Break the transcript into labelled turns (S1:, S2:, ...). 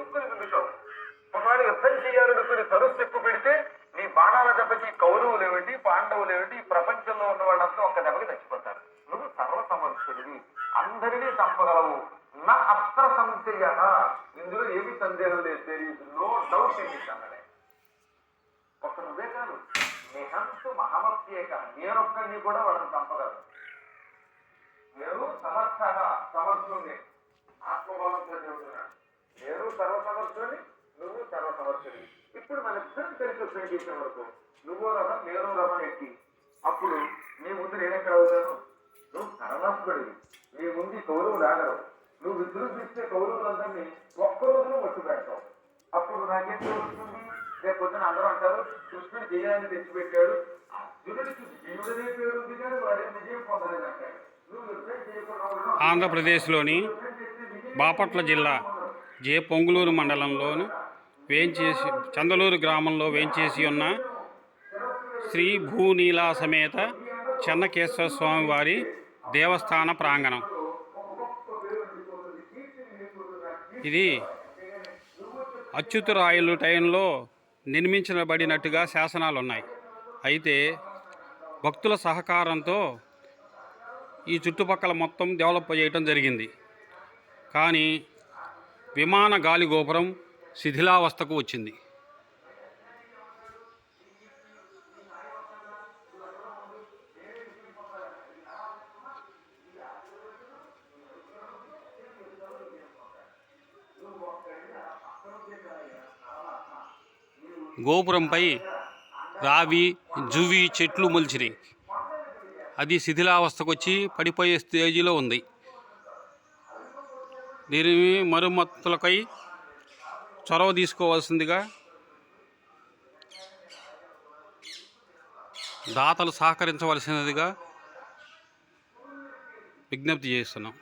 S1: పొసుక్కుని నిమిషం. ఒకవేళ యుద్ధం చేయాలనుకుని ధనుస్సు ఎక్కువ పెడితే నీ బాణాల దెబ్బకి కౌరవులు ఏమిటి, పాండవులు ఏమిటి, ఈ ప్రపంచంలో ఉన్న వాళ్ళంతా ఒక్క దెబ్బకి చచ్చిపోతారు. నువ్వు సర్వసమర్థుడివి, అందరినీ చంపగలవు. నా అస్త్ర సంశయ, ఇందులో ఏమి సందేహం లేదు. తెలియదు, నో డౌట్ ఏంటన్నాడే. ఒక్క నువ్వే కాదు, నిహంతు మహమత్యేక, నేనొక్కడిని కూడా వాళ్ళని చంపగలను. నేను సమర్థ, సమర్థుని, ఆత్మబలంతో చెబుతున్నాను. నేను సర్వసమర్థుని, నువ్వు సర్వసమర్థుని. ఇప్పుడు మన ఇద్దరం కలిసి వచ్చి చేసే వరకు నువ్వు రథం, నేను రథం ఎక్కి, అప్పుడు నీ ముందు నేనెక్కడ అవుతాను? నువ్వు సర్వస్వుడివి, నీ ముందు కౌరవులు ఆగరు. నువ్వు విజృంభిస్తే కౌరవులందరినీ ఒక్క రోజులో ఒట్టు పెడతావు. అప్పుడు నాకేం వస్తుంది? రేపు పొద్దున అందరూ అంటారు కృష్ణుడు జయాన్ని తెచ్చిపెట్టాడు, అర్జునుడికి జీవుడనే పేరు ఉంది కానీ వాడే విజయం పొందలేదు అంటాడు. నువ్వు యుద్ధం చేయకుండా
S2: ఆంధ్రప్రదేశ్లోని బాపట్ల జిల్లా జే పొంగులూరు మండలంలోని చందలూరు గ్రామంలో వేంచేసి ఉన్న శ్రీ భూనీలా సమేత చెన్నకేశ్వర స్వామి వారి దేవస్థాన ప్రాంగణం. ఇది అచ్యుతరాయలు టైంలో నిర్మించబడినట్టుగా శాసనాలు ఉన్నాయి. అయితే భక్తుల సహకారంతో ఈ చుట్టుపక్కల మొత్తం డెవలప్ చేయటం జరిగింది. కానీ విమాన గాలి గోపురం శిథిలావస్థకు వచ్చింది. గోపురంపై రావి, జువి చెట్లు మొలిచినాయి. అది శిథిలావస్థకు వచ్చి పడిపోయే స్టేజీలో ఉంది. దీని మరమ్మతులకై చొరవ తీసుకోవాల్సిందిగా దాతలు సహకరించవలసినదిగా విజ్ఞప్తి చేస్తున్నాం.